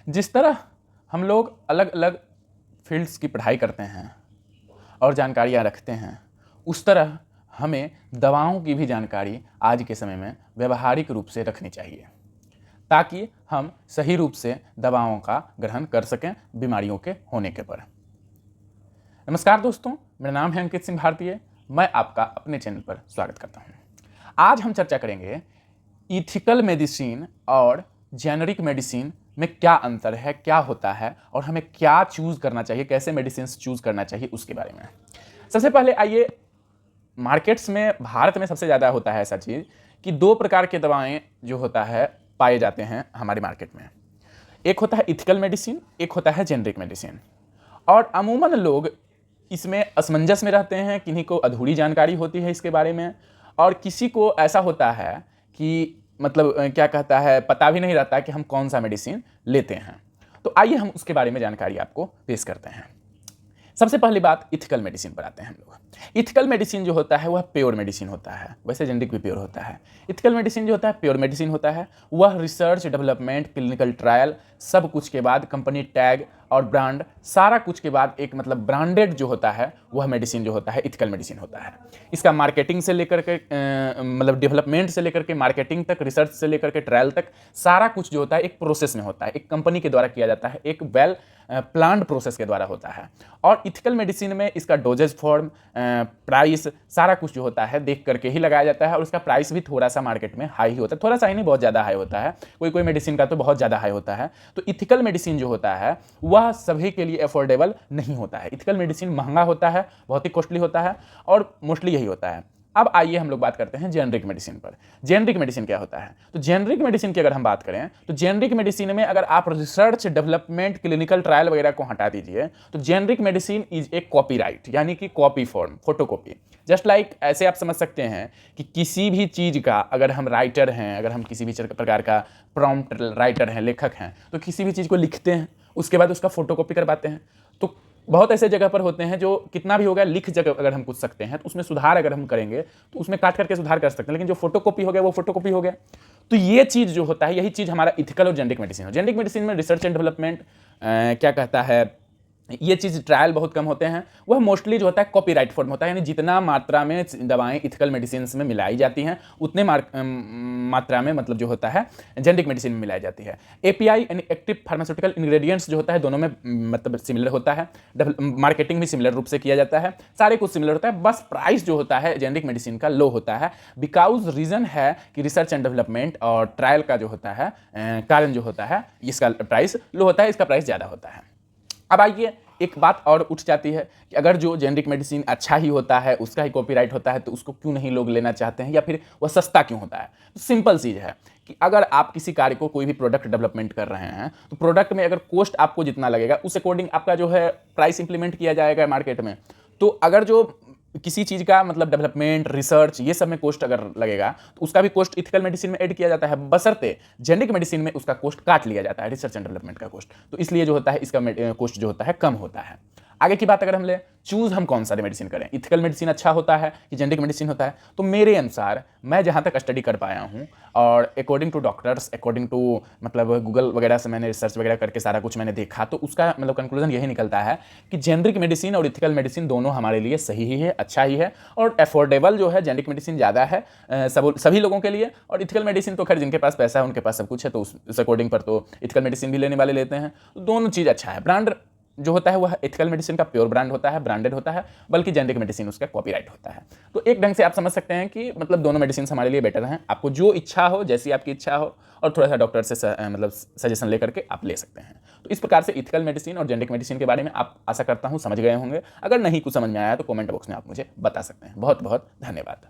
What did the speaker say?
जिस तरह हम लोग अलग अलग फील्ड्स की पढ़ाई करते हैं और जानकारियाँ रखते हैं, उस तरह हमें दवाओं की भी जानकारी आज के समय में व्यवहारिक रूप से रखनी चाहिए, ताकि हम सही रूप से दवाओं का ग्रहण कर सकें बीमारियों के होने के पर। नमस्कार दोस्तों, मेरा नाम है अंकित सिंह भारतीय। मैं आपका अपने चैनल पर स्वागत करता हूं। आज हम चर्चा करेंगे इथिकल मेडिसिन और जेनरिक मेडिसिन में क्या अंतर है, क्या होता है और हमें क्या चूज करना चाहिए, कैसे मेडिसिन चूज करना चाहिए, उसके बारे में। सबसे पहले आइए, मार्केट्स में भारत में सबसे ज़्यादा होता है ऐसा चीज़ कि दो प्रकार के दवाएं जो होता है पाए जाते हैं हमारे मार्केट में। एक होता है इथिकल मेडिसिन, एक होता है जेनरिक मेडिसिन। और अमूमन लोग इसमें असमंजस में रहते हैं, किन्हीं को अधूरी जानकारी होती है इसके बारे में, और किसी को ऐसा होता है कि मतलब क्या कहता है, पता भी नहीं रहता कि हम कौन सा मेडिसिन लेते हैं। तो आइए हम उसके बारे में जानकारी आपको पेश करते हैं। सबसे पहली बात, इथिकल मेडिसिन पर आते हैं हम लोग। इथिकल मेडिसिन जो होता है वह प्योर मेडिसिन होता है, वैसे जेनरिक भी प्योर होता है। इथिकल मेडिसिन जो होता है प्योर मेडिसिन होता है। वह रिसर्च, डेवलपमेंट, क्लिनिकल ट्रायल सब कुछ के बाद, कंपनी टैग और ब्रांड सारा कुछ के बाद एक मतलब ब्रांडेड जो होता है वह मेडिसिन जो होता है इथिकल मेडिसिन होता है। इसका मार्केटिंग से लेकर के मतलब डेवलपमेंट से लेकर के मार्केटिंग तक, रिसर्च से लेकर के ट्रायल तक सारा कुछ जो होता है एक प्रोसेस में होता है, एक कंपनी के द्वारा किया जाता है, एक वेल प्लान्ड प्रोसेस के द्वारा होता है। और इथिकल मेडिसिन में इसका डोजेज फॉर्म, प्राइस सारा कुछ जो होता है देख करके ही लगाया जाता है, और उसका प्राइस भी थोड़ा सा मार्केट में हाई ही होता है, थोड़ा सा ही नहीं, बहुत ज़्यादा हाई होता है। कोई कोई मेडिसिन का तो बहुत ज़्यादा हाई होता है। तो इथिकल मेडिसिन जो होता है वह सभी के लिए अफोर्डेबल नहीं होता है। इथिकल मेडिसिन महंगा होता है, बहुत ही कॉस्टली होता है, और मोस्टली यही होता है। अब आइए हम लोग बात करते हैं जेनरिक मेडिसिन पर। जेनरिक मेडिसिन क्या होता है? तो जेनरिक मेडिसिन की अगर हम बात करें तो जेनरिक मेडिसिन में अगर आप रिसर्च, डेवलपमेंट, क्लिनिकल ट्रायल वगैरह को हटा दीजिए तो generic medicine is a copyright, यानी कि copy form, photocopy. Just like ऐसे आप समझ सकते हैं कि किसी भी चीज़ का अगर हम राइटर हैं, अगर हम किसी भी प्रकार का प्रॉम्प्ट राइटर हैं, लेखक हैं, तो किसी भी चीज़ को लिखते हैं, उसके बाद उसका फोटोकॉपी करवाते हैं। तो बहुत ऐसे जगह पर होते हैं जो कितना भी हो गया लिख जगह अगर हम कुछ सकते हैं तो उसमें सुधार अगर हम करेंगे तो उसमें काट करके सुधार कर सकते हैं, लेकिन जो फोटोकॉपी हो गया वो फोटोकॉपी हो गया। तो ये चीज़ जो होता है, यही चीज़ हमारा इथिकल और जेनरिक मेडिसिन है। जेनरिक मेडिसिन में रिसर्च एंड डेवलपमेंट क्या कहता है, ये चीज़ ट्रायल बहुत कम होते हैं। वह मोस्टली जो होता है कॉपीराइट फॉर्म होता है, यानी जितना मात्रा में दवाएं इथिकल मेडिसिन में मिलाई जाती हैं उतने मात्रा में मतलब जो होता है जेनरिक मेडिसिन में मिलाई जाती है। एपीआई यानी एक्टिव फार्मास्यूटिकल इंग्रेडिएंट्स जो होता है दोनों में मतलब सिमिलर होता है। मार्केटिंग भी सिमिलर रूप से किया जाता है, सारे कुछ सिमिलर होता है, बस प्राइस जो होता है जेनरिक मेडिसिन का लो होता है। बिकॉज रीज़न है कि रिसर्च एंड डेवलपमेंट और ट्रायल का जो होता है कारण जो होता है इसका प्राइस लो होता है, इसका प्राइस ज़्यादा होता है। अब आइए, एक बात और उठ जाती है कि अगर जो जेनरिक मेडिसिन अच्छा ही होता है, उसका ही कॉपीराइट होता है, तो उसको क्यों नहीं लोग लेना चाहते हैं, या फिर वह सस्ता क्यों होता है? तो सिंपल चीज़ है कि अगर आप किसी कार्य को, कोई भी प्रोडक्ट डेवलपमेंट कर रहे हैं, तो प्रोडक्ट में अगर कॉस्ट आपको जितना लगेगा उस अकॉर्डिंग आपका जो है प्राइस इंप्लीमेंट किया जाएगा मार्केट में। तो अगर जो किसी चीज़ का मतलब डेवलपमेंट, रिसर्च, ये सब में कॉस्ट अगर लगेगा तो उसका भी कॉस्ट इथिकल मेडिसिन में ऐड किया जाता है, बशर्ते जेनरिक मेडिसिन में उसका कॉस्ट काट लिया जाता है, रिसर्च एंड डेवलपमेंट का कॉस्ट। तो इसलिए जो होता है इसका कॉस्ट जो होता है कम होता है। आगे की बात अगर हम ले, चूज हम कौन सा मेडिसिन करें, इथिकल मेडिसिन अच्छा होता है कि जेनरिक मेडिसिन होता है? तो मेरे अनुसार, मैं जहाँ तक स्टडी कर पाया हूँ और according to doctors, according to मतलब गूगल वगैरह से मैंने रिसर्च वगैरह करके सारा कुछ मैंने देखा, तो उसका मतलब कंक्लूजन यही निकलता है कि जेनरिक मेडिसिन और इथिकल मेडिसिन दोनों हमारे लिए सही ही है, अच्छा ही है, और अफोर्डेबल जो है जेनरिक मेडिसिन ज़्यादा है सभी लोगों के लिए। और इथिकल मेडिसिन तो खैर जिनके पास पैसा है उनके पास सब कुछ है, तो उस अकॉर्डिंग पर तो इथिकल मेडिसिन भी लेने वाले लेते हैं। तो दोनों चीज़ अच्छा है। ब्रांड जो होता है वह इथिकल मेडिसिन का प्योर ब्रांड होता है, ब्रांडेड होता है, बल्कि जेनरिक मेडिसिन उसका कॉपीराइट होता है। तो एक ढंग से आप समझ सकते हैं कि मतलब दोनों मेडिसिन हमारे लिए बेटर हैं। आपको जो इच्छा हो, जैसी आपकी इच्छा हो, और थोड़ा सा डॉक्टर से मतलब सजेशन लेकर के आप ले सकते हैं। तो इस प्रकार से इथिकल मेडिसिन और जेनरिक मेडिसिन के बारे में आप आशा करता हूँ समझ गए होंगे। अगर नहीं कुछ समझ में आया तो कमेंट बॉक्स में आप मुझे बता सकते हैं। बहुत बहुत धन्यवाद।